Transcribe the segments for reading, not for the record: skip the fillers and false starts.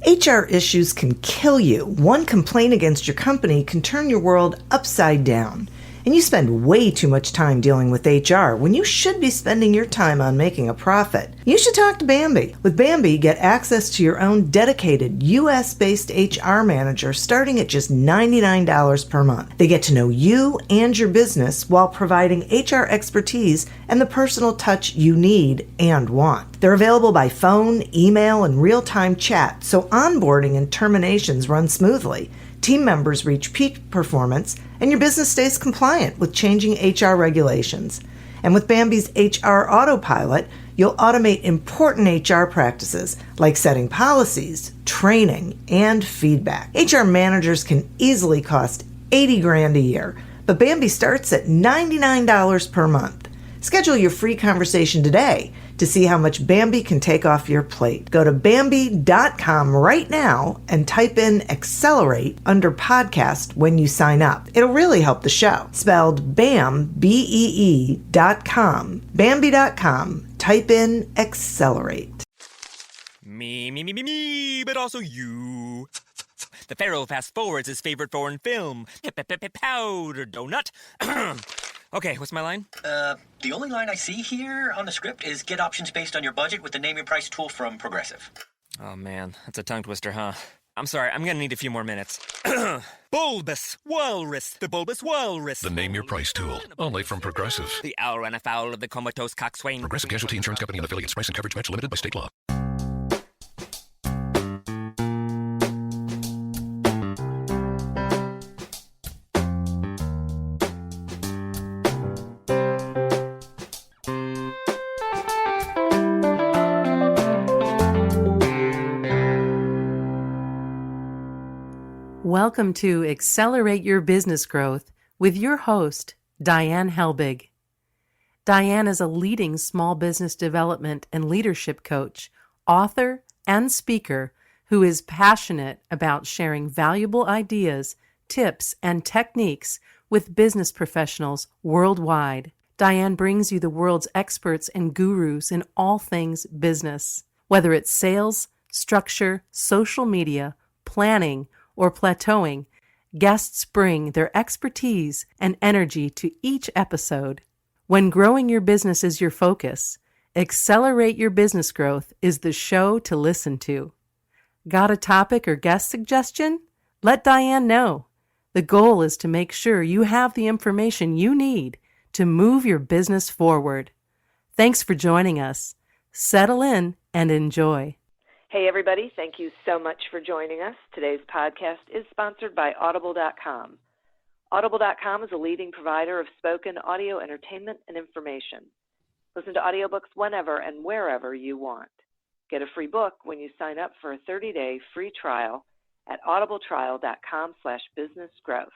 HR issues can kill you. One complaint against your company can turn your world upside down. And you spend way too much time dealing with HR when you should be spending your time on making a profit. You should talk to Bambi. With Bambi, get access to your own dedicated US-based HR manager starting at just $99 per month. They get to know you and your business while providing HR expertise and the personal touch you need and want. They're available by phone, email, and real-time chat, so onboarding and terminations run smoothly. Team members reach peak performance, and your business stays compliant with changing HR regulations. And with Bambi's HR Autopilot, you'll automate important HR practices like setting policies, training, and feedback. HR managers can easily cost $80,000 a year, but Bambi starts at $99 per month. Schedule your free conversation today to see how much Bambi can take off your plate. Go to Bambi.com right now and type in Accelerate under podcast when you sign up. It'll really help the show. Spelled BAM, BEE.com. Bambi.com. Type in Accelerate. Me, but also you. The Pharaoh fast forwards his favorite foreign film, Powder Donut. Okay, what's my line? The only line I see here on the script is get options based on your budget with the Name Your Price tool from Progressive. Oh man, that's a tongue twister, huh? I'm sorry, I'm gonna need a few more minutes. Bulbous Walrus, the Bulbous Walrus. The Name Your Price tool, only from Progressive. The owl ran afoul of the comatose coxswain. Progressive Casualty Insurance Company and affiliates. Price and coverage match limited by state law. Welcome to Accelerate Your Business Growth with your host, Diane Helbig. Diane is a leading small business development and leadership coach, author, and speaker who is passionate about sharing valuable ideas, tips, and techniques with business professionals worldwide. Diane brings you the world's experts and gurus in all things business. Whether it's sales, structure, social media, planning, or plateauing, guests bring their expertise and energy to each episode. When growing your business is your focus, Accelerate Your Business Growth is the show to listen to. Got a topic or guest suggestion? Let Diane know. The goal is to make sure you have the information you need to move your business forward. Thanks for joining us. Settle in and enjoy. Hey everybody, thank you so much for joining us. Today's podcast is sponsored by Audible.com. Audible.com is a leading provider of spoken audio entertainment and information. Listen to audiobooks whenever and wherever you want. Get a free book when you sign up for a 30-day free trial at audibletrial.com/businessgrowth.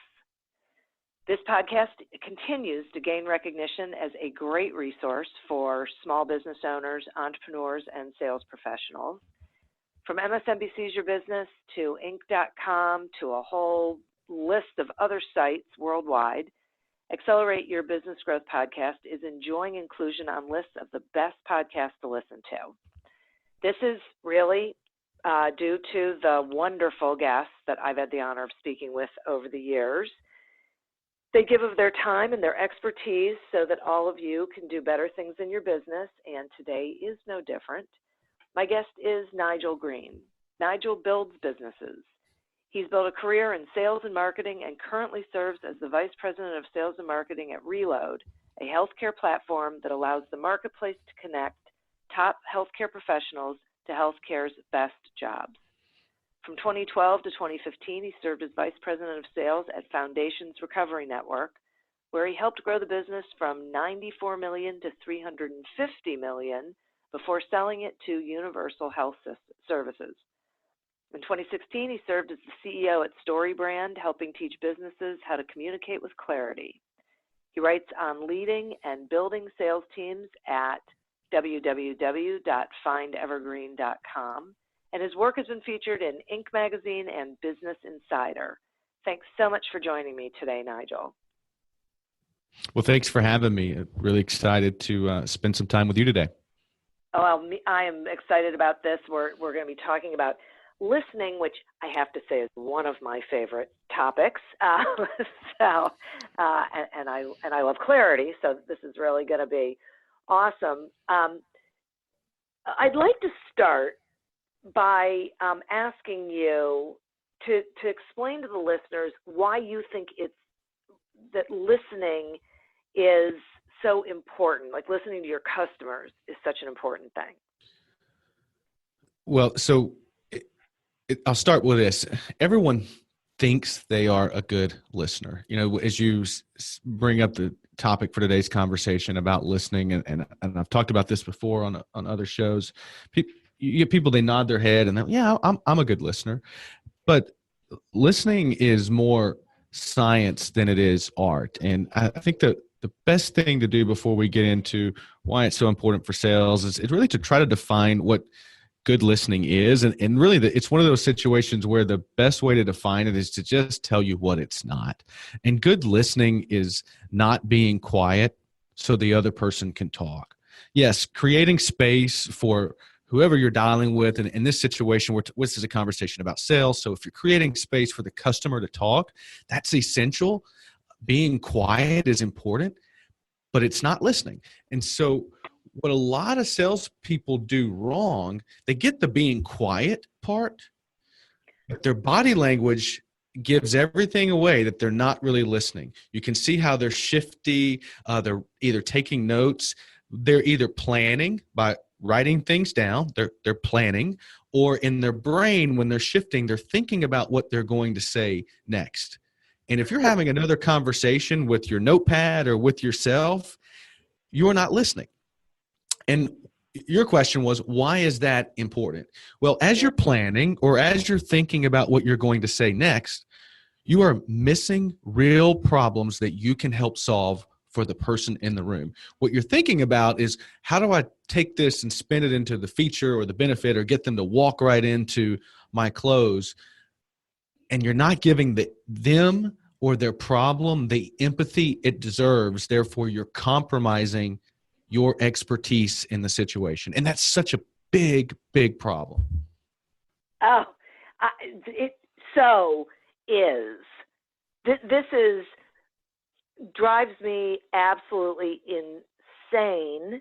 This podcast continues to gain recognition as a great resource for small business owners, entrepreneurs, and sales professionals. From MSNBC's Your Business to Inc.com to a whole list of other sites worldwide, Accelerate Your Business Growth podcast is enjoying inclusion on lists of the best podcasts to listen to. This is really due to the wonderful guests that I've had the honor of speaking with over the years. They give of their time and their expertise so that all of you can do better things in your business, and today is no different. My guest is Nigel Green. Nigel builds businesses. He's built a career in sales and marketing and currently serves as the Vice President of Sales and Marketing at Reload, a healthcare platform that allows the marketplace to connect top healthcare professionals to healthcare's best jobs. From 2012 to 2015, he served as Vice President of Sales at Foundations Recovery Network, where he helped grow the business from $94 million to $350 million before selling it to Universal Health Services. In 2016, he served as the CEO at StoryBrand, helping teach businesses how to communicate with clarity. He writes on leading and building sales teams at www.findevergreen.com, and his work has been featured in Inc. magazine and Business Insider. Thanks so much for joining me today, Nigel. Well, thanks for having me. Really excited to spend some time with you today. Oh, well, I am excited about this. We're going to be talking about listening, which I have to say is one of my favorite topics. And I love clarity, so this is really going to be awesome. I'd like to start by asking you to explain to the listeners why you think that listening is so important, like listening to your customers is such an important thing. Well, so I'll start with this. Everyone thinks they are a good listener. You know, as you bring up the topic for today's conversation about listening, and I've talked about this before on other shows. You get people, they nod their head and yeah, I'm a good listener. But listening is more science than it is art. And I think that the best thing to do before we get into why it's so important for sales is really to try to define what good listening is. And really, it's one of those situations where the best way to define it is to just tell you what it's not. And good listening is not being quiet so the other person can talk. Yes, creating space for whoever you're dialing with. And in this situation, this is a conversation about sales. So if you're creating space for the customer to talk, that's essential. Being quiet is important, but it's not listening. And so what a lot of salespeople do wrong, they get the being quiet part, but their body language gives everything away that they're not really listening. You can see how they're shifty. They're either taking notes. They're either planning by writing things down. They're planning, or in their brain, when they're shifting, they're thinking about what they're going to say next. And if you're having another conversation with your notepad or with yourself, you're not listening. And your question was, why is that important? Well, as you're planning or as you're thinking about what you're going to say next, you are missing real problems that you can help solve for the person in the room. What you're thinking about is, how do I take this and spin it into the feature or the benefit or get them to walk right into my close? And you're not giving them or their problem the empathy it deserves. Therefore, you're compromising your expertise in the situation. And that's such a big, big problem. Oh, it so is. This drives me absolutely insane,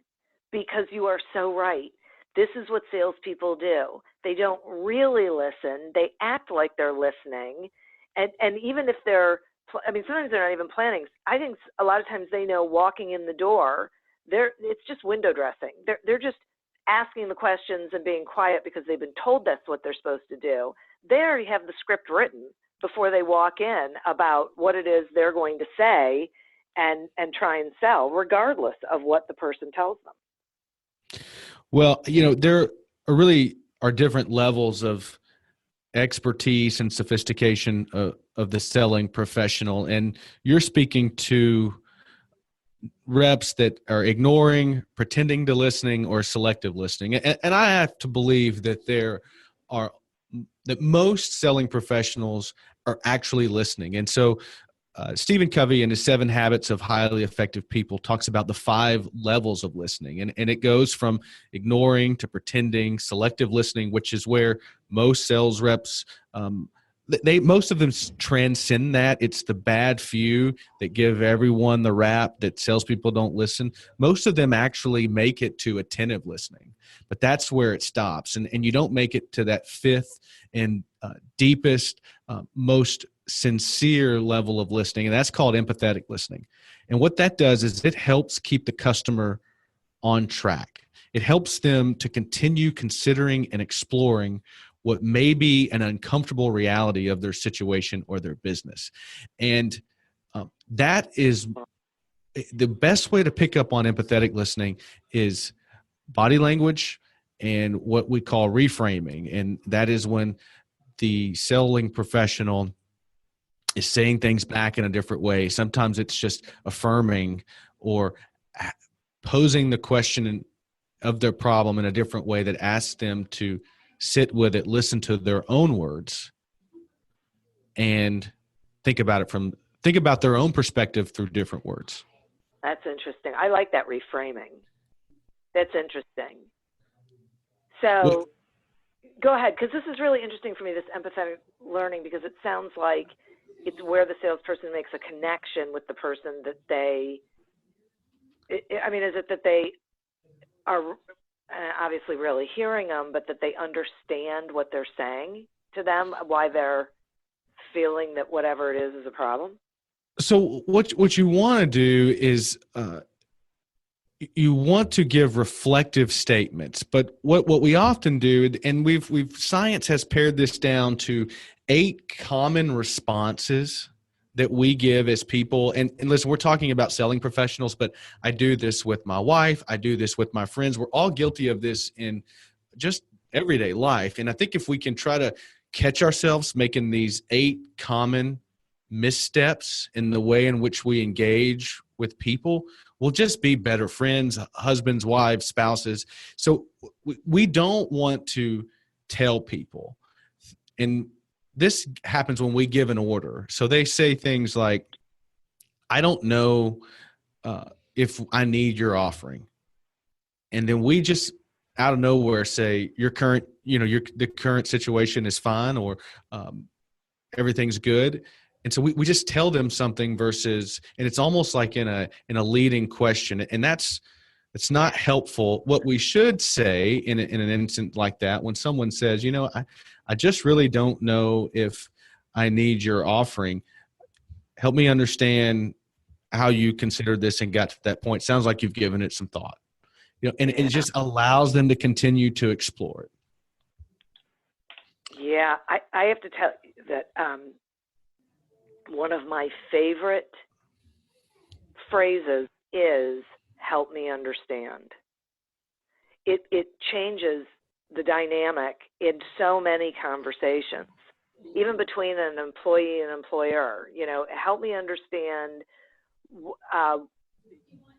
because you are so right. This is what salespeople do. They don't really listen. They act like they're listening. And even if sometimes they're not even planning. I think a lot of times they know walking in the door, it's just window dressing. They're just asking the questions and being quiet because they've been told that's what they're supposed to do. They already have the script written before they walk in about what it is they're going to say and try and sell, regardless of what the person tells them. Well, there really are different levels of expertise and sophistication of the selling professional. And you're speaking to reps that are ignoring, pretending to listening, or selective listening. And I have to believe that that most selling professionals are actually listening. And so Stephen Covey in his 7 Habits of Highly Effective People talks about the 5 levels of listening. And it goes from ignoring to pretending, selective listening, which is where most sales reps, most of them transcend that. It's the bad few that give everyone the rap that salespeople don't listen. Most of them actually make it to attentive listening, but that's where it stops. And you don't make it to that 5th and deepest, most sincere level of listening, and that's called empathetic listening. And what that does is it helps keep the customer on track. It helps them to continue considering and exploring what may be an uncomfortable reality of their situation or their business. And that is the best way to pick up on empathetic listening is body language and what we call reframing. And that is when the selling professional is saying things back in a different way. Sometimes it's just affirming or posing the question of their problem in a different way that asks them to sit with it, listen to their own words, and think about their own perspective through different words. That's interesting. I like that reframing. That's interesting. So Go ahead, because this is really interesting for me, this empathetic learning, because it sounds like it's where the salesperson makes a connection with the person that they, I mean, is it that they are obviously really hearing them, but that they understand what they're saying to them, why they're feeling that whatever it is a problem? So what you want to do is you want to give reflective statements, but what we often do, and we've science has pared this down to 8 common responses that we give as people. And listen, we're talking about selling professionals, but I do this with my wife. I do this with my friends. We're all guilty of this in just everyday life. And I think if we can try to catch ourselves making these 8 common missteps in the way in which we engage with people, we'll just be better friends, husbands, wives, spouses. So we don't want to tell people. And this happens when we give an order. So they say things like, I don't know if I need your offering. And then we just out of nowhere say the current situation is fine, or everything's good. And so we just tell them something versus, and it's almost like in a leading question, and it's not helpful. What we should say in an instant like that, when someone says, I just really don't know if I need your offering. Help me understand how you considered this and got to that point. Sounds like you've given it some thought. And it just allows them to continue to explore it. Yeah, I have to tell you that one of my favorite phrases is "help me understand." It changes the dynamic in so many conversations, even between an employee and employer. Help me understand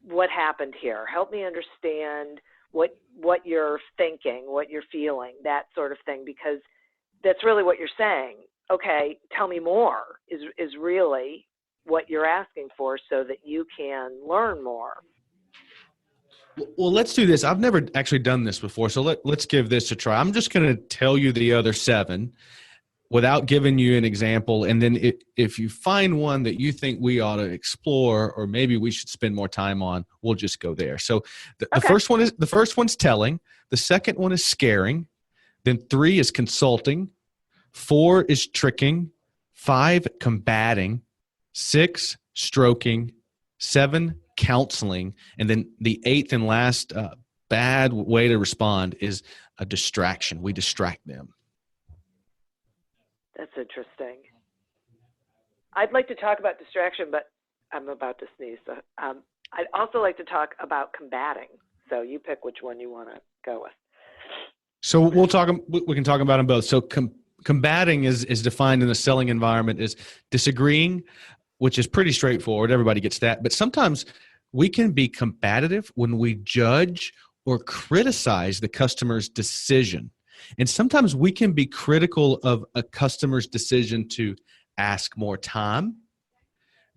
what happened here. Help me understand what you're thinking, what you're feeling, that sort of thing, because that's really what you're saying. Okay, tell me more is really what you're asking for so that you can learn more. Well, let's do this. I've never actually done this before, so let's give this a try. I'm just going to tell you the other 7 without giving you an example, and then if you find one that you think we ought to explore or maybe we should spend more time on, we'll just go there. So the first one's telling, the second one is scaring, then 3 is consulting, 4 is tricking, 5 combating, 6 stroking, 7 counseling, and then the 8th and last bad way to respond is a distraction. We distract them. That's interesting. I'd like to talk about distraction, but I'm about to sneeze. So, I'd also like to talk about combating. So you pick which one you want to go with. So we can talk about them both. So combating is defined in the selling environment as disagreeing, which is pretty straightforward. Everybody gets that. But sometimes we can be combative when we judge or criticize the customer's decision. And sometimes we can be critical of a customer's decision to ask more time,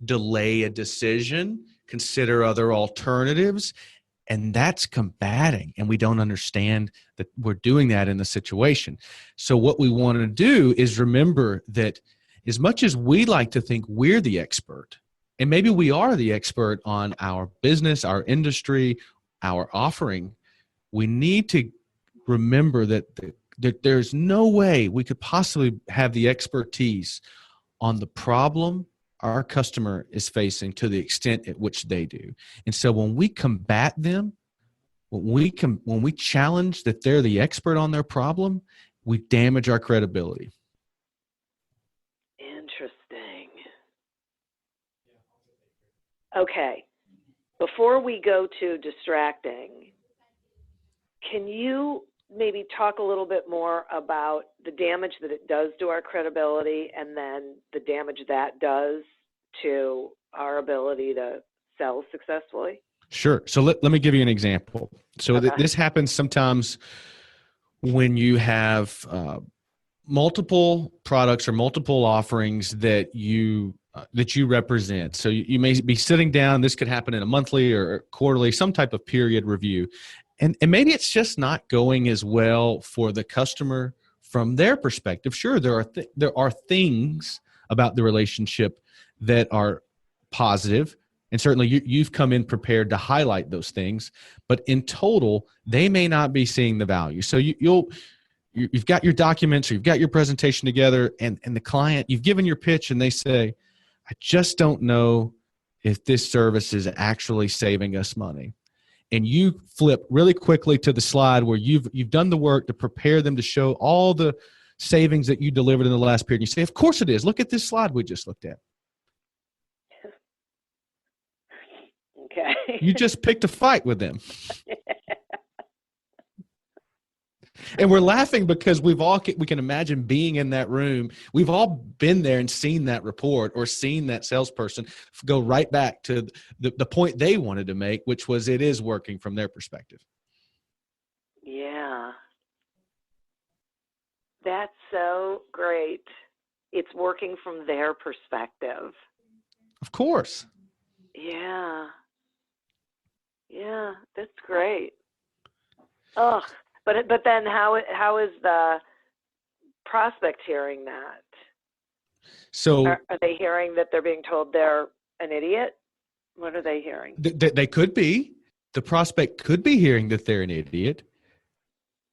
delay a decision, consider other alternatives. And that's combating. And we don't understand that we're doing that in the situation. So what we want to do is remember that as much as we like to think we're the expert, and maybe we are the expert on our business, our industry, our offering, we need to remember that there's no way we could possibly have the expertise on the problem our customer is facing to the extent at which they do. And so when we combat them, when we challenge that they're the expert on their problem, we damage our credibility. Interesting. Okay. Before we go to distracting, can you maybe talk a little bit more about the damage that it does to our credibility and then the damage that does to our ability to sell successfully? Sure. So let me give you an example. So Okay. this happens sometimes when you have multiple products or multiple offerings that you represent. So you may be sitting down. This could happen in a monthly or quarterly, some type of period review. And maybe it's just not going as well for the customer, from their perspective. Sure, there are things about the relationship that are positive, and certainly you've come in prepared to highlight those things. But in total, they may not be seeing the value. So you've got your documents, or you've got your presentation together, and the client, you've given your pitch, and they say, I just don't know if this service is actually saving us money. And you flip really quickly to the slide where you've done the work to prepare them to show all the savings that you delivered in the last period. You say, of course it is. Look at this slide we just looked at. Okay. You just picked a fight with them. And we're laughing because we can imagine being in that room. We've all been there and seen that report or seen that salesperson go right back to the point they wanted to make, which was it is working from their perspective. Yeah. That's so great. It's working from their perspective. Of course. Yeah. Yeah, that's great. Ugh. But then how is the prospect hearing that? So Are they hearing that they're being told they're an idiot? What are they hearing? They could be. The prospect could be hearing that they're an idiot,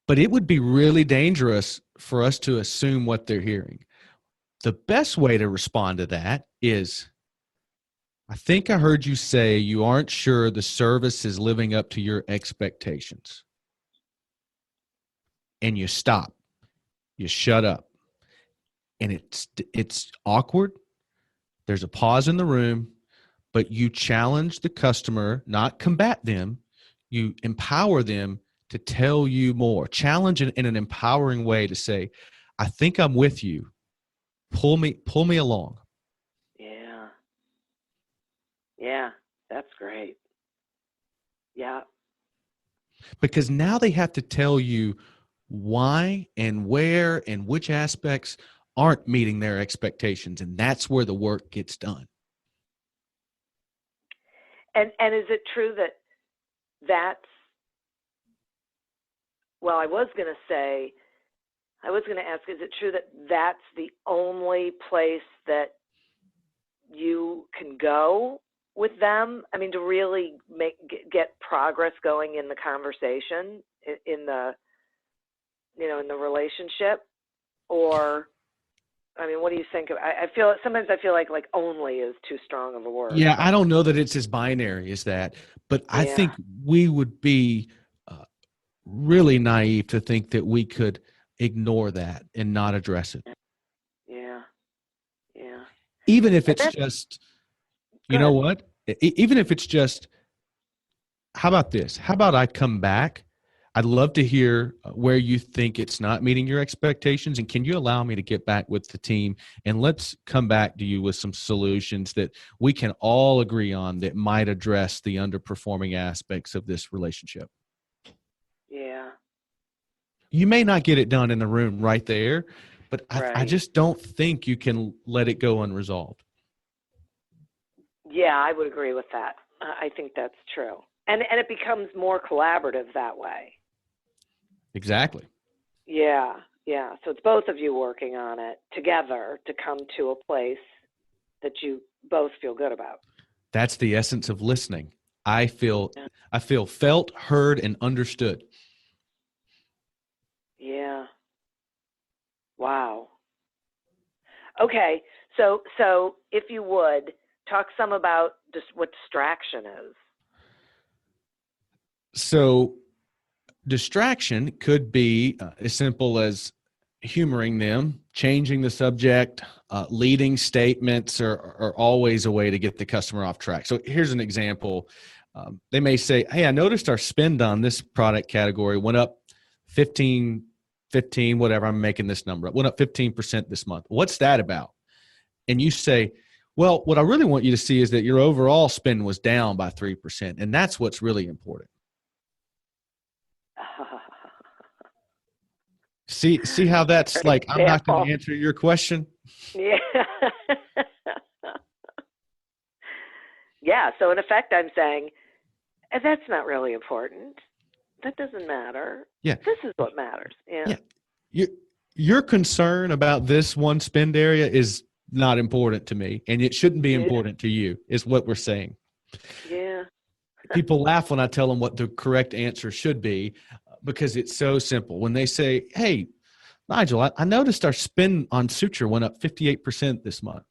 but it would be really dangerous for us to assume what they're hearing. The best way to respond to that is, I think I heard you say you aren't sure the service is living up to your expectations. And you stop, you shut up, and it's awkward. There's a pause in the room, but you challenge the customer, not combat them. You empower them to tell you more. Challenge in an empowering way to say, I think I'm with you. Pull me along. Yeah. Yeah, that's great. Yeah. Because now they have to tell you why and where and which aspects aren't meeting their expectations, and that's where the work gets done. And is it true that that's, well, I was going to ask, is it true that that's the only place that you can go with them? I mean, to really get progress going in the conversation, in the relationship? Or, I mean, what do you think of, sometimes I feel like only is too strong of a word. Yeah, I don't know that it's as binary as that, but I think we would be really naive to think that we could ignore that and not address it. Yeah. Yeah. Even if it's just, you know what? Even if it's just, how about this? How about I come back? I'd love to hear where you think it's not meeting your expectations. And can you allow me to get back with the team? And let's come back to you with some solutions that we can all agree on that might address the underperforming aspects of this relationship. Yeah. You may not get it done in the room right there, but I just don't think you can let it go unresolved. Yeah, I would agree with that. I think that's true. And it becomes more collaborative that way. Exactly. Yeah, yeah. So it's both of you working on it together to come to a place that you both feel good about. That's the essence of listening. I feel felt, heard, and understood. Yeah. Wow. Okay. So if you would talk some about just what distraction is. So distraction could be as simple as humoring them, changing the subject, leading statements are always a way to get the customer off track. So here's an example. They may say, hey, I noticed our spend on this product category went up 15, whatever, I'm making this number up, went up 15% this month. What's that about? And you say, well, what I really want you to see is that your overall spend was down by 3%. And that's what's really important. See how that's like, I'm not going to answer your question? Yeah. Yeah. So in effect, I'm saying, that's not really important. That doesn't matter. Yeah. This is what matters. Yeah. Yeah. your concern about this one spend area is not important to me, and it shouldn't be important to you, is what we're saying. Yeah. People laugh when I tell them what the correct answer should be because it's so simple. When they say, hey, Nigel, I noticed our spend on suture went up 58% this month.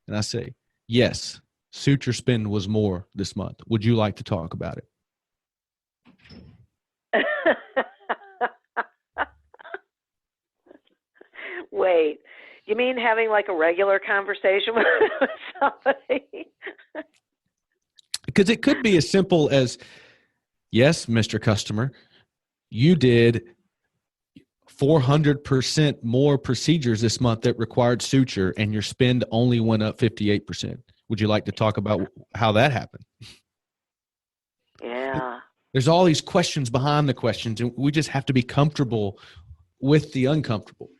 And I say, yes, suture spend was more this month. Would you like to talk about it? Wait, you mean having like a regular conversation with somebody? Because it could be as simple as, yes, Mr. Customer, you did 400% more procedures this month that required suture, and your spend only went up 58%. Would you like to talk about how that happened? Yeah. There's all these questions behind the questions, and we just have to be comfortable with the uncomfortable.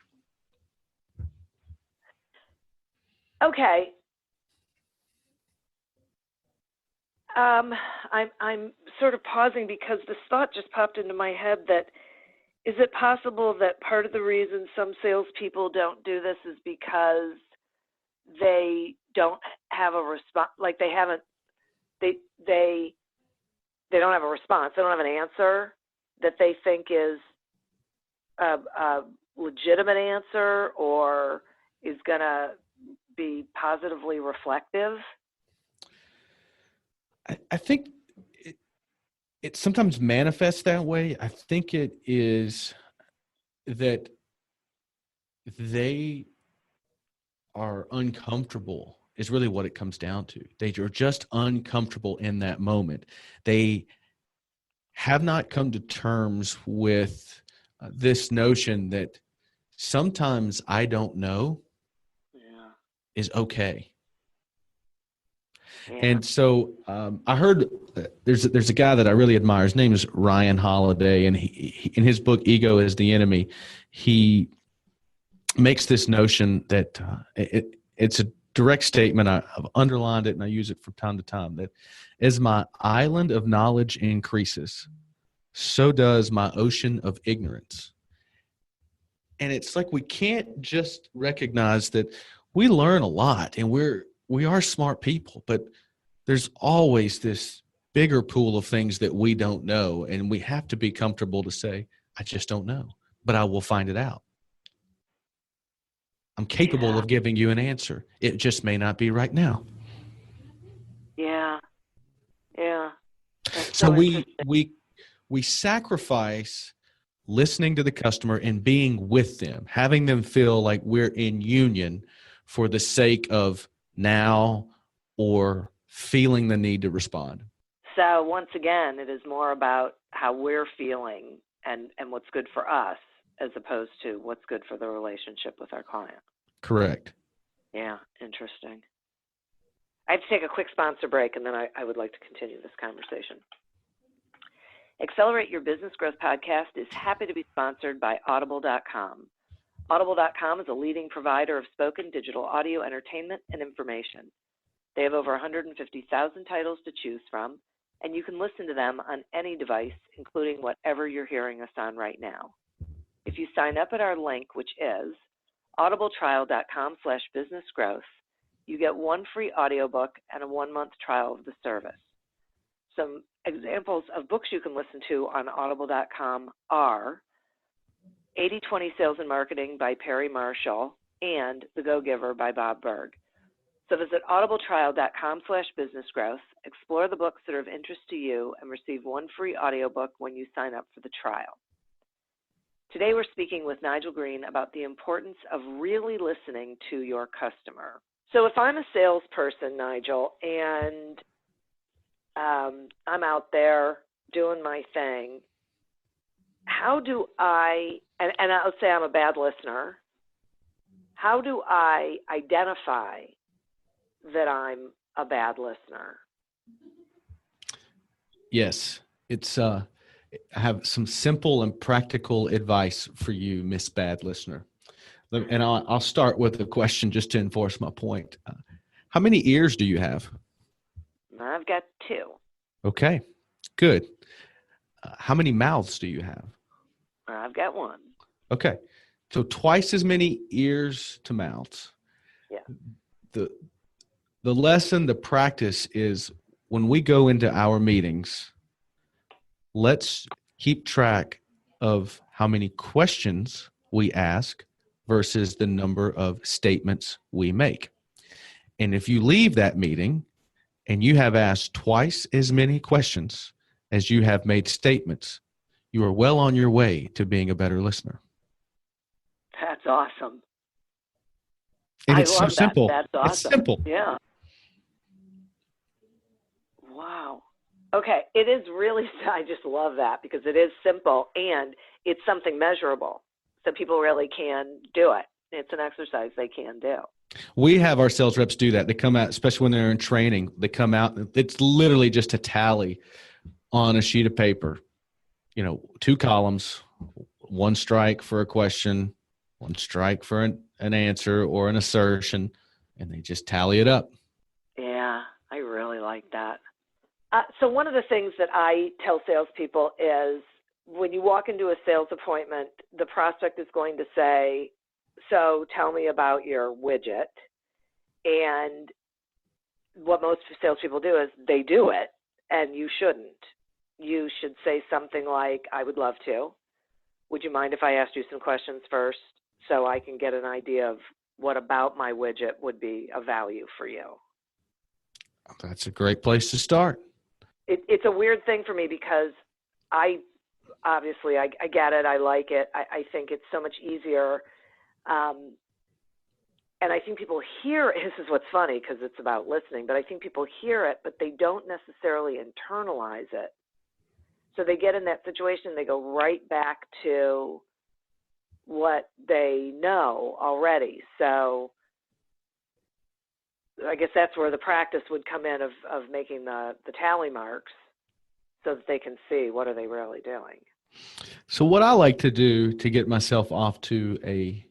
Okay. I'm sort of pausing because this thought just popped into my head that is it possible that part of the reason some salespeople don't do this is because they don't have a response, like they don't have a response, they don't have an answer that they think is a legitimate answer or is going to be positively reflective? I think it sometimes manifests that way. I think it is that they are uncomfortable is really what it comes down to. They are just uncomfortable in that moment. They have not come to terms with this notion that sometimes I don't know is okay. Yeah. And so I heard there's a guy that I really admire. His name is Ryan Holiday, and he in his book "Ego is the Enemy," he makes this notion that it's a direct statement. I've underlined it and I use it from time to time. That as my island of knowledge increases, so does my ocean of ignorance. And it's like we can't just recognize that we learn a lot and we are smart people, but there's always this bigger pool of things that we don't know, and we have to be comfortable to say, I just don't know, but I will find it out. I'm capable of giving you an answer. It just may not be right now. Yeah. Yeah. That's So interesting. we sacrifice listening to the customer and being with them, having them feel like we're in union for the sake of now or feeling the need to respond. So once again, it is more about how we're feeling and what's good for us as opposed to what's good for the relationship with our client. Correct. Yeah, interesting. I have to take a quick sponsor break, and then I would like to continue this conversation. Accelerate Your Business Growth podcast is happy to be sponsored by Audible.com. Audible.com is a leading provider of spoken digital audio entertainment and information. They have over 150,000 titles to choose from, and you can listen to them on any device, including whatever you're hearing us on right now. If you sign up at our link, which is audibletrial.com/businessgrowth, you get one free audiobook and a 1-month trial of the service. Some examples of books you can listen to on audible.com are 80/20 Sales and Marketing by Perry Marshall and The Go-Giver by Bob Berg. So visit audibletrial.com/businessgrowth, explore the books that are of interest to you, and receive one free audiobook when you sign up for the trial. Today we're speaking with Nigel Green about the importance of really listening to your customer. So if I'm a salesperson, Nigel, and I'm out there doing my thing, how do I, and I'll say I'm a bad listener, how do I identify that I'm a bad listener? Yes, it's I have some simple and practical advice for you, Miss Bad Listener. And I'll start with a question just to enforce my point. How many ears do you have? I've got 2. Okay, good. How many mouths do you have? I've got 1. Okay. So twice as many ears to mouths. Yeah. The lesson, the practice is when we go into our meetings, let's keep track of how many questions we ask versus the number of statements we make. And if you leave that meeting and you have asked twice as many questions as you have made statements, you are well on your way to being a better listener. That's awesome. And I it's so love that. simple. That's awesome. It's simple. Yeah. Wow. Okay. It is really, I just love that because it is simple and it's something measurable. So people really can do it. It's an exercise they can do. We have our sales reps do that. They come out, especially when they're in training, they come out, it's literally just a tally on a sheet of paper. 2 columns, 1 strike for a question, 1 strike for an answer or an assertion, and they just tally it up. Yeah, I really like that. So one of the things that I tell salespeople is when you walk into a sales appointment, the prospect is going to say, so tell me about your widget. And what most salespeople do is they do it, and you shouldn't. You should say something like, I would love to. Would you mind if I asked you some questions first so I can get an idea of what about my widget would be of value for you? That's a great place to start. It's a weird thing for me because I get it. I like it. I think it's so much easier. And I think people hear, this is what's funny because it's about listening, but I think people hear it, but they don't necessarily internalize it. So they get in that situation, they go right back to what they know already. So I guess that's where the practice would come in of making the tally marks so that they can see what are they really doing. So what I like to do to get myself off to a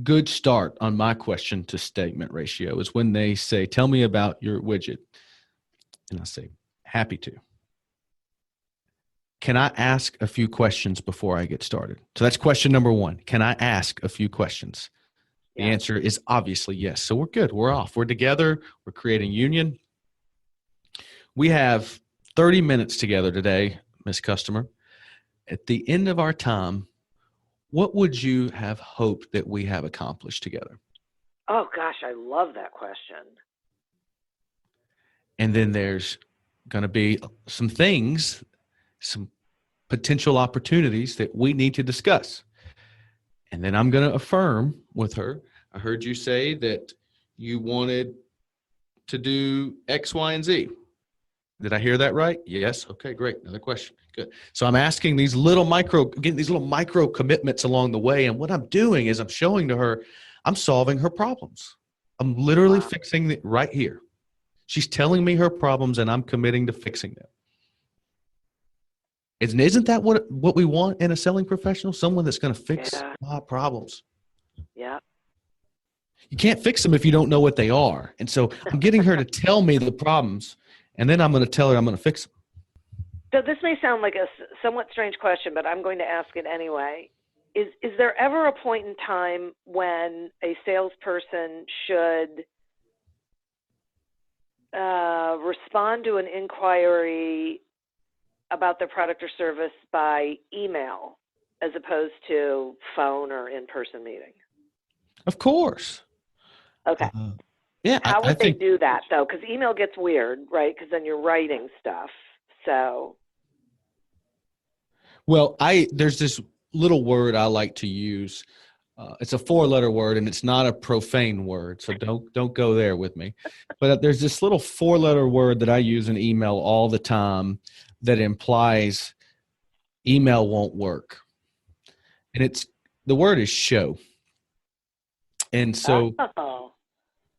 good start on my question to statement ratio is when they say, tell me about your widget. And I say, happy to. Can I ask a few questions before I get started? So that's question number 1. Can I ask a few questions? The answer is obviously yes. So we're good. We're off. We're together. We're creating union. We have 30 minutes together today, Miss Customer. At the end of our time, what would you have hoped that we have accomplished together? Oh, gosh, I love that question. And then there's going to be some things, some potential opportunities that we need to discuss. And then I'm going to affirm with her. I heard you say that you wanted to do X, Y, and Z. Did I hear that right? Yes. Okay, great. Another question. Good. So I'm asking these little micro commitments along the way. And what I'm doing is I'm showing to her, I'm solving her problems. I'm literally fixing it right here. She's telling me her problems and I'm committing to fixing them. Isn't that what we want in a selling professional? Someone that's going to fix my problems. Yeah. You can't fix them if you don't know what they are. And so I'm getting her to tell me the problems, and then I'm going to tell her I'm going to fix them. So this may sound like a somewhat strange question, but I'm going to ask it anyway. Is there ever a point in time when a salesperson should respond to an inquiry about their product or service by email as opposed to phone or in-person meeting? Of course. Okay. Yeah. How would they do that, though? Because email gets weird, right? Because then you're writing stuff. So. Well, there's this little word I like to use. It's a 4-letter word, and it's not a profane word, so don't go there with me. But there's this little 4-letter word that I use in email all the time that implies email won't work. And the word is show. And so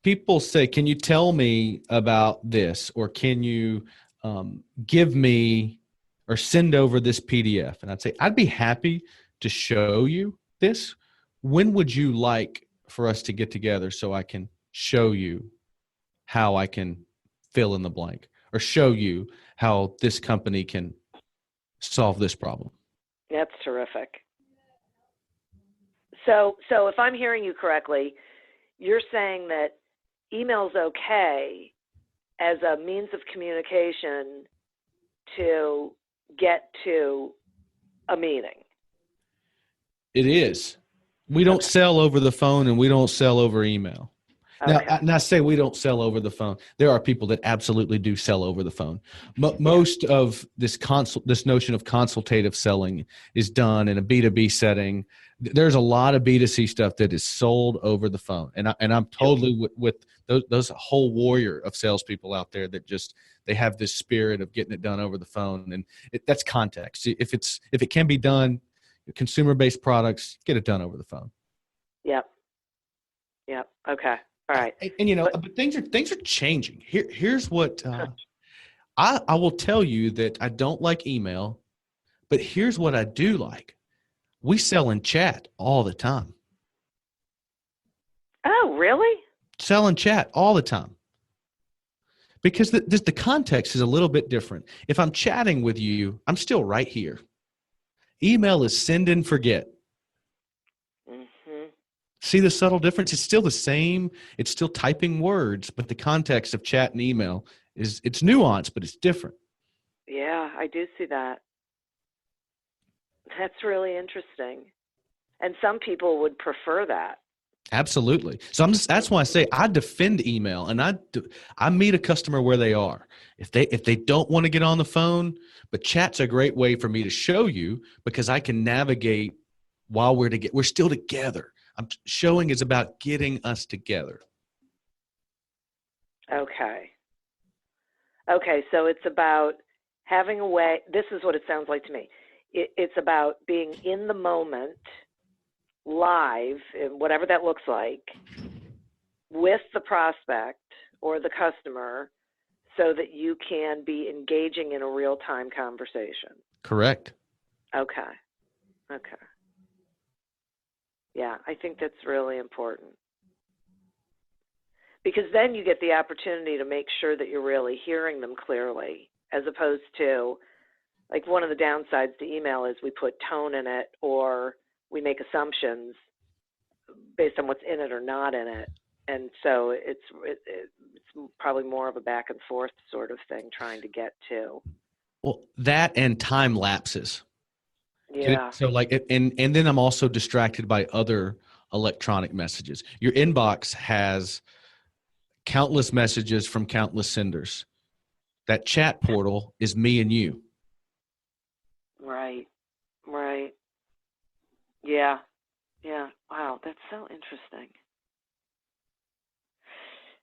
people say, can you tell me about this? Or can you give me or send over this PDF? And I'd say, I'd be happy to show you this. When would you like for us to get together so I can show you how I can fill in the blank or show you how this company can solve this problem? That's terrific. So if I'm hearing you correctly, you're saying that email's okay as a means of communication to get to a meeting. It is. We don't sell over the phone and we don't sell over email. Now, Okay. I say we don't sell over the phone. There are people that absolutely do sell over the phone. Most of this notion of consultative selling is done in a B2B setting. There's a lot of B2C stuff that is sold over the phone, and I'm totally with those whole warrior of salespeople out there that just they have this spirit of getting it done over the phone, and that's context. If it can be done, consumer-based products, get it done over the phone. Yep. Okay. All right. And but things are changing. Here's what I will tell you that I don't like email, but here's what I do like. We sell in chat all the time. Oh, really? Sell in chat all the time. Because the context is a little bit different. If I'm chatting with you, I'm still right here. Email is send and forget. See the subtle difference? It's still the same. It's still typing words, but the context of chat and email it's nuanced, but it's different. Yeah, I do see that. That's really interesting. And some people would prefer that. Absolutely. So that's why I say I defend email, and I meet a customer where they are. If they don't want to get on the phone, but chat's a great way for me to show you because I can navigate while we're still together. Showing is about getting us together. Okay, so it's about having a way, this is what it sounds like to me. It's about being in the moment, live, whatever that looks like, with the prospect or the customer so that you can be engaging in a real-time conversation. Correct. Okay. Yeah, I think that's really important. Because then you get the opportunity to make sure that you're really hearing them clearly, as opposed to, like, one of the downsides to email is we put tone in it or we make assumptions based on what's in it or not in it. And so it's probably more of a back and forth sort of thing trying to get to. Well, that and time lapses. Yeah. So and then I'm also distracted by other electronic messages. Your inbox has countless messages from countless senders. That chat portal is me and you. Right. Yeah. Wow, that's so interesting.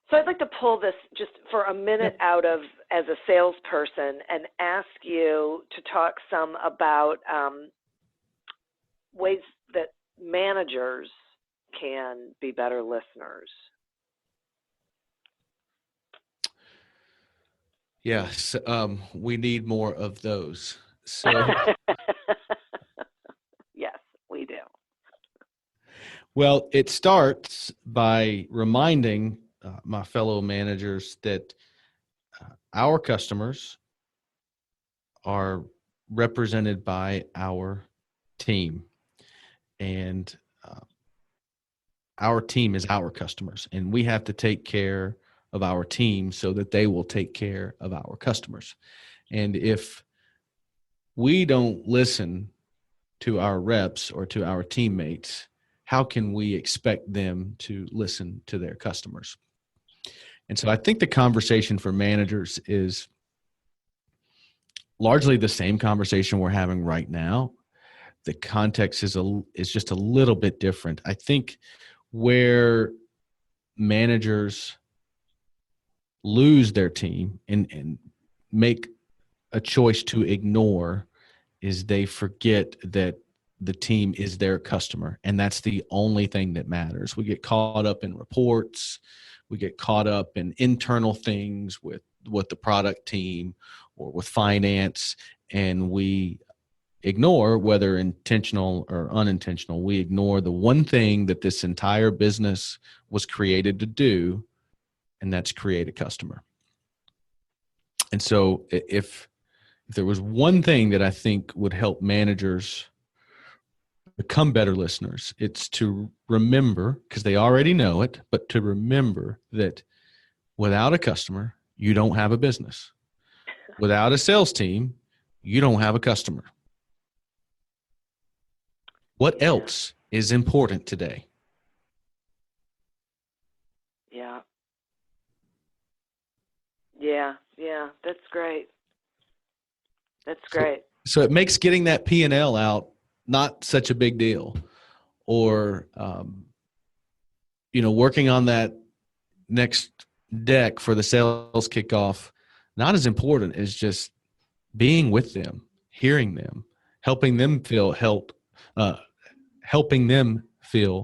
So I'd like to pull this just for a minute out of as a salesperson and ask you to talk some about ways that managers can be better listeners. Yes, we need more of those. So, Yes, we do. well, it starts by reminding my fellow managers that our customers are represented by our team, and our team is our customers, and we have to take care of our team so that they will take care of our customers. And if we don't listen to our reps or to our teammates, how can we expect them to listen to their customers? And so I think the conversation for managers is largely the same conversation we're having right now. The context is just a little bit different. I think where managers lose their team and make a choice to ignore is they forget that the team is their customer, and that's the only thing that matters. We get caught up in reports. We get caught up in internal things with the product team or with finance, and we ignore, whether intentional or unintentional, we ignore the one thing that this entire business was created to do, and that's create a customer. And so if there was one thing that I think would help managers become better listeners. It's to remember, because they already know it, but to remember that without a customer, you don't have a business. Without a sales team, you don't have a customer. What else is important today? Yeah. Yeah. That's great. That's great. So it makes getting that P&L out not such a big deal, or working on that next deck for the sales kickoff not as important as just being with them, hearing them, helping them feel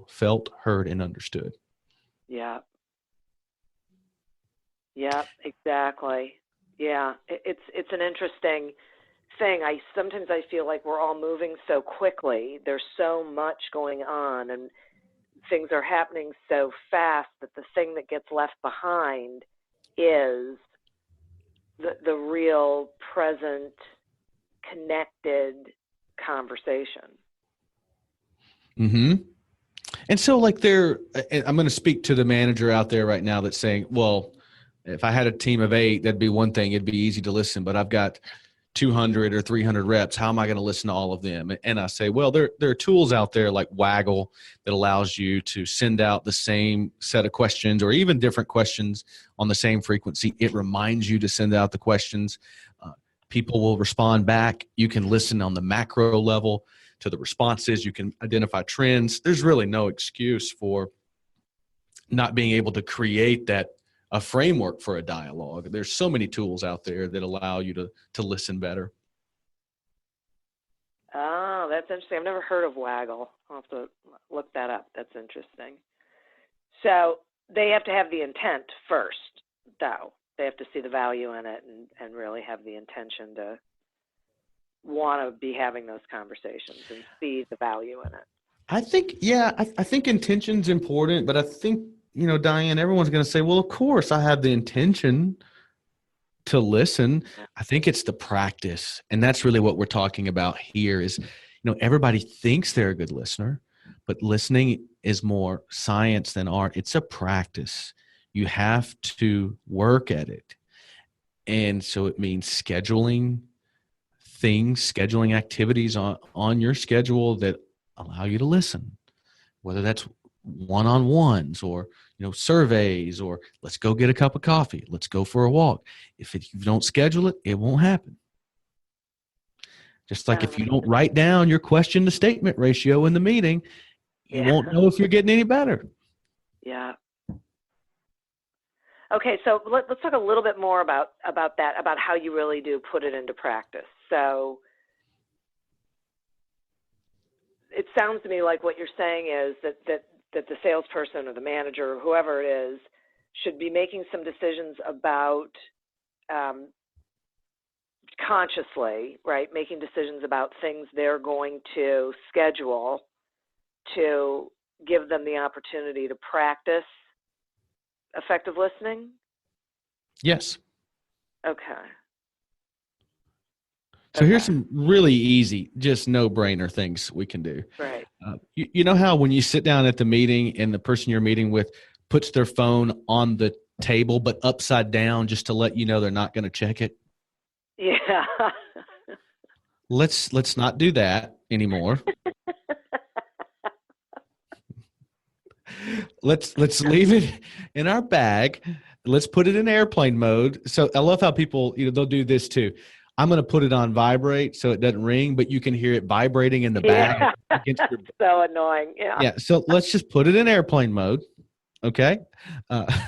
felt, heard, and understood. Yeah. Yeah, exactly. Yeah, it's an interesting thing. Sometimes I feel like we're all moving so quickly. There's so much going on, and things are happening so fast that the thing that gets left behind is the real present, connected conversation. Mm-hmm. And so I'm going to speak to the manager out there right now that's saying, well, if I had a team of 8, that'd be one thing. It'd be easy to listen, but I've got 200 or 300 reps. How am I going to listen to all of them? And I say, well, there are tools out there like Waggle that allows you to send out the same set of questions or even different questions on the same frequency. It reminds you to send out the questions. People will respond back. You can listen on the macro level to the responses. You can identify trends. There's really no excuse for not being able to create a framework for a dialogue. There's so many tools out there that allow you to listen better. Oh, that's interesting. I've never heard of Waggle. I'll have to look that up. That's interesting. So they have to have the intent first, though. They have to see the value in it and really have the intention to want to be having those conversations and see the value in it. I think intention's important, but I think, Diane, everyone's going to say, well, of course I have the intention to listen. I think it's the practice. And that's really what we're talking about here is, everybody thinks they're a good listener, but listening is more science than art. It's a practice. You have to work at it. And so it means scheduling activities on your schedule that allow you to listen, whether that's one-on-ones or surveys, or let's go get a cup of coffee, let's go for a walk. If you don't schedule it, it won't happen. Just like if you don't write down your question to statement ratio in the meeting, you won't know if you're getting any better. Yeah. Okay, so let's talk a little bit more about that, about how you really do put it into practice. So it sounds to me like what you're saying is that the salesperson or the manager or whoever it is should be making some decisions about consciously, right, making decisions about things they're going to schedule to give them the opportunity to practice effective listening? Yes. Okay. So here's some really easy, just no-brainer things we can do. Right. You know how when you sit down at the meeting and the person you're meeting with puts their phone on the table but upside down just to let you know they're not going to check it? Yeah. Let's not do that anymore. Let's leave it in our bag. Let's put it in airplane mode. So I love how people, they'll do this too. I'm going to put it on vibrate so it doesn't ring, but you can hear it vibrating in the bag. Against your... So annoying. Yeah. Yeah. So let's just put it in airplane mode. Okay. I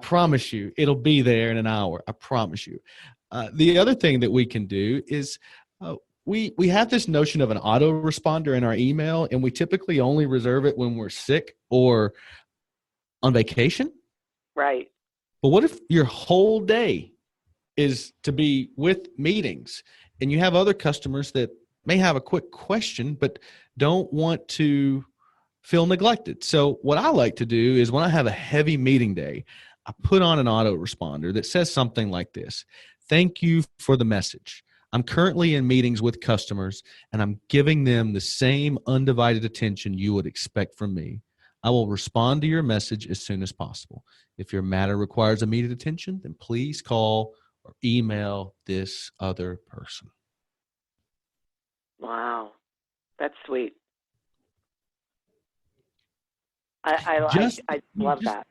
promise you, it'll be there in an hour. I promise you. The other thing that we can do is we have this notion of an autoresponder in our email, and we typically only reserve it when we're sick or on vacation. Right. But what if your whole day is to be with meetings and you have other customers that may have a quick question but don't want to feel neglected? So what I like to do is when I have a heavy meeting day, I put on an autoresponder that says something like this: thank you for the message. I'm currently in meetings with customers, and I'm giving them the same undivided attention you would expect from me. I will respond to your message as soon as possible. If your matter requires immediate attention, then please call or email this other person. Wow. That's sweet. I love that.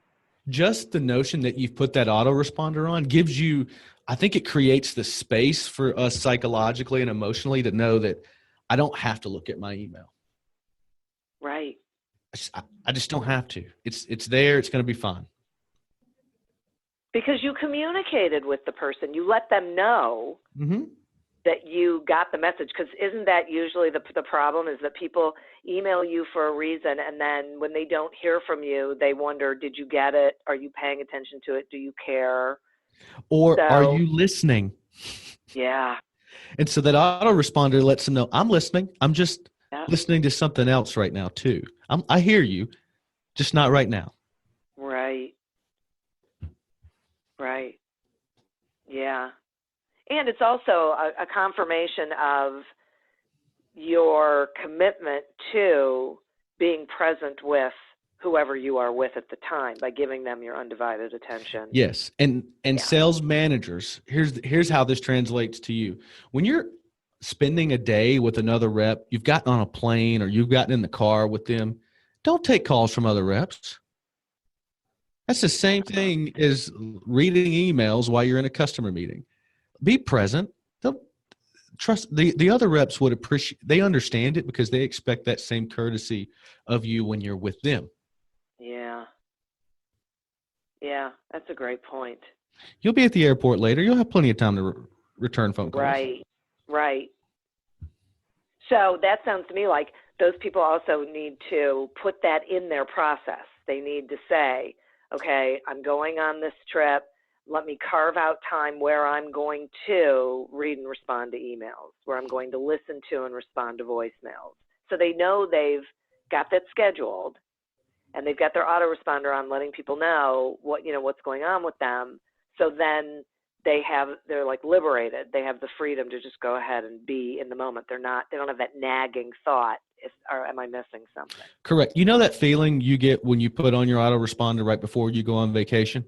Just the notion that you've put that autoresponder on gives you, I think it creates the space for us psychologically and emotionally to know that I don't have to look at my email. Right. I just don't have to. It's there. It's going to be fine. Because you communicated with the person. You let them know that you got the message. Because isn't that usually the problem, is that people email you for a reason, and then when they don't hear from you, they wonder, did you get it? Are you paying attention to it? Do you care? Or are you listening? Yeah. And so that autoresponder lets them know, I'm listening. I'm just listening to something else right now too. I hear you, just not right now. Right. Right. Yeah. And it's also a confirmation of your commitment to being present with whoever you are with at the time by giving them your undivided attention. Yes. And sales managers, here's how this translates to you. When you're spending a day with another rep, you've gotten on a plane or you've gotten in the car with them, don't take calls from other reps. That's the same thing as reading emails while you're in a customer meeting. Be present. They'll trust the other reps would appreciate, they understand it because they expect that same courtesy of you when you're with them. Yeah. Yeah, that's a great point. You'll be at the airport later. You'll have plenty of time to return phone calls. Right. So that sounds to me like those people also need to put that in their process. They need to say, okay, I'm going on this trip. Let me carve out time where I'm going to read and respond to emails, where I'm going to listen to and respond to voicemails. So they know they've got that scheduled, and they've got their autoresponder on, letting people know what's going on with them. So then they're like liberated. They have the freedom to just go ahead and be in the moment. They don't have that nagging thought, am I missing something? Correct. You know that feeling you get when you put on your autoresponder right before you go on vacation?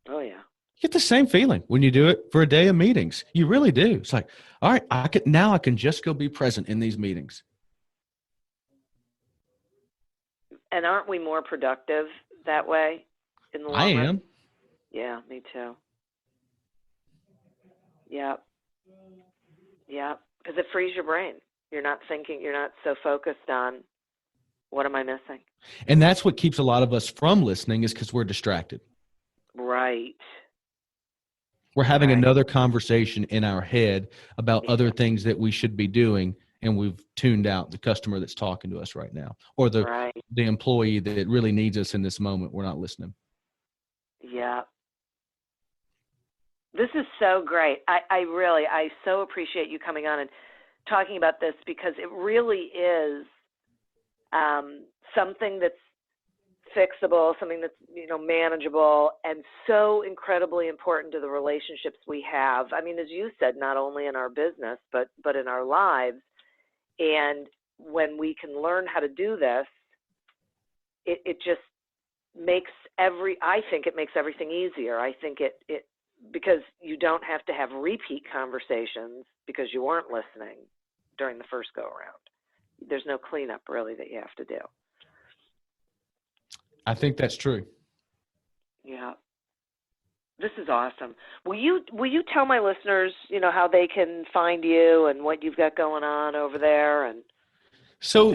Oh, yeah. You get the same feeling when you do it for a day of meetings. You really do. It's like, all right, I can just go be present in these meetings. And aren't we more productive that way in the long run? I am. Yeah, me too. Yep. Because it frees your brain. You're not thinking, you're not so focused on what am I missing? And that's what keeps a lot of us from listening, is because we're distracted. Right. We're having another conversation in our head about other things that we should be doing, and we've tuned out the customer that's talking to us right now, or the employee that really needs us in this moment. We're not listening. Yeah. This is so great. I so appreciate you coming on and talking about this, because it really is something that's fixable, something that's manageable, and so incredibly important to the relationships we have. I mean, as you said, not only in our business but in our lives. And when we can learn how to do this, it just makes I think it makes everything easier. I think it because you don't have to have repeat conversations because you weren't listening during the first go around. There's no cleanup really that you have to do. I think that's true. Yeah. This is awesome. Will you tell my listeners, how they can find you and what you've got going on over there? And so,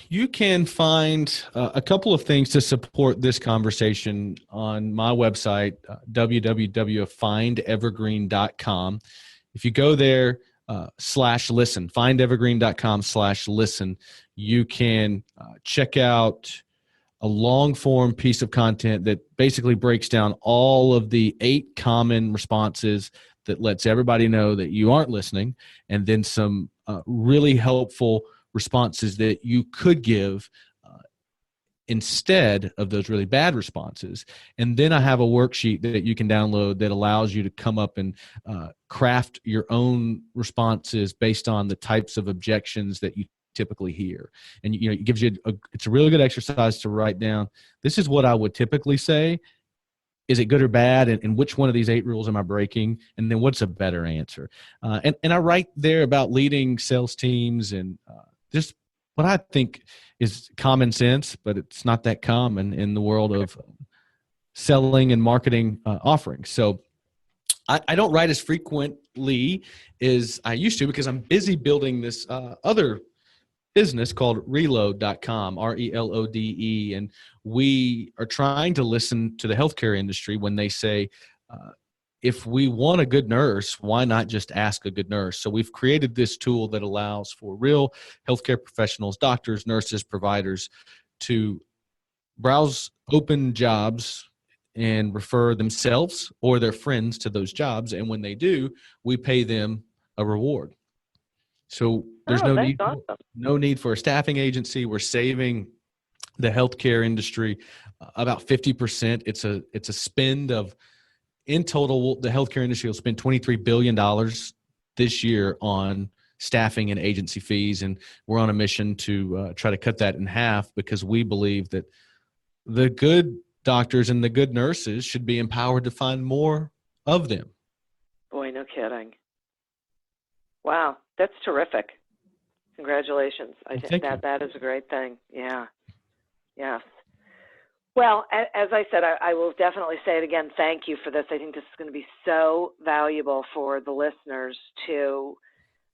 you can find a couple of things to support this conversation on my website, www.findevergreen.com. If you go there, /listen, findevergreen.com/listen, you can check out a long form piece of content that basically breaks down all of the 8 common responses that lets everybody know that you aren't listening, and then some really helpful responses that you could give instead of those really bad responses. And then I have a worksheet that you can download that allows you to come up and craft your own responses based on the types of objections that you typically hear. And it gives you it's a really good exercise to write down, this is what I would typically say. Is it good or bad? And which one of these 8 rules am I breaking? And then what's a better answer? And I write there about leading sales teams and just what I think is common sense, but it's not that common in the world of selling and marketing offerings. So I don't write as frequently as I used to because I'm busy building this other business called reload.com, RELODE. And we are trying to listen to the healthcare industry when they say, if we want a good nurse, why not just ask a good nurse? So we've created this tool that allows for real healthcare professionals, doctors, nurses, providers to browse open jobs and refer themselves or their friends to those jobs. And when they do, we pay them a reward. So there's no need for a staffing agency. We're saving the healthcare industry about 50%. It's a spend of, in total, the healthcare industry will spend $23 billion this year on staffing and agency fees. And we're on a mission to try to cut that in half because we believe that the good doctors and the good nurses should be empowered to find more of them. Boy, no kidding. Wow, that's terrific. Congratulations. I think that is a great thing. Yeah. Yes. Well, as I said, I will definitely say it again. Thank you for this. I think this is going to be so valuable for the listeners to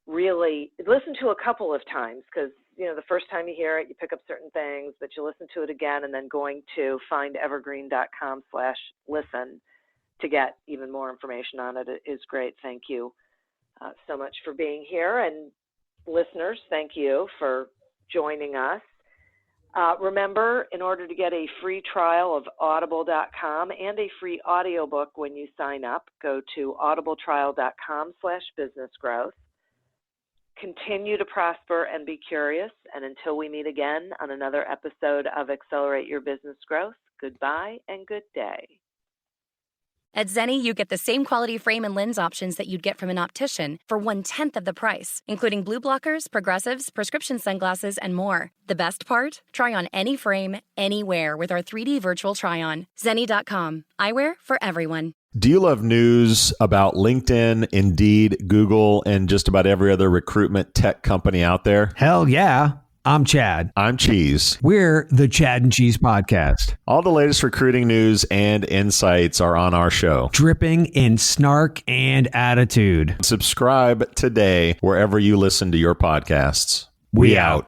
really listen to a couple of times because, the first time you hear it, you pick up certain things, but you listen to it again and then going to findevergreen.com/listen to get even more information on it is great. Thank you so much for being here. And listeners, thank you for joining us. Remember, in order to get a free trial of audible.com and a free audiobook when you sign up, go to audibletrial.com/businessgrowth. Continue to prosper and be curious. And until we meet again on another episode of Accelerate Your Business Growth, goodbye and good day. At Zenni, you get the same quality frame and lens options that you'd get from an optician for 1/10 of the price, including blue blockers, progressives, prescription sunglasses, and more. The best part? Try on any frame, anywhere with our 3D virtual try-on. Zenni.com. Eyewear for everyone. Do you love news about LinkedIn, Indeed, Google, and just about every other recruitment tech company out there? Hell yeah. I'm Chad. I'm Cheese. We're the Chad and Cheese Podcast. All the latest recruiting news and insights are on our show. Dripping in snark and attitude. Subscribe today wherever you listen to your podcasts. We out.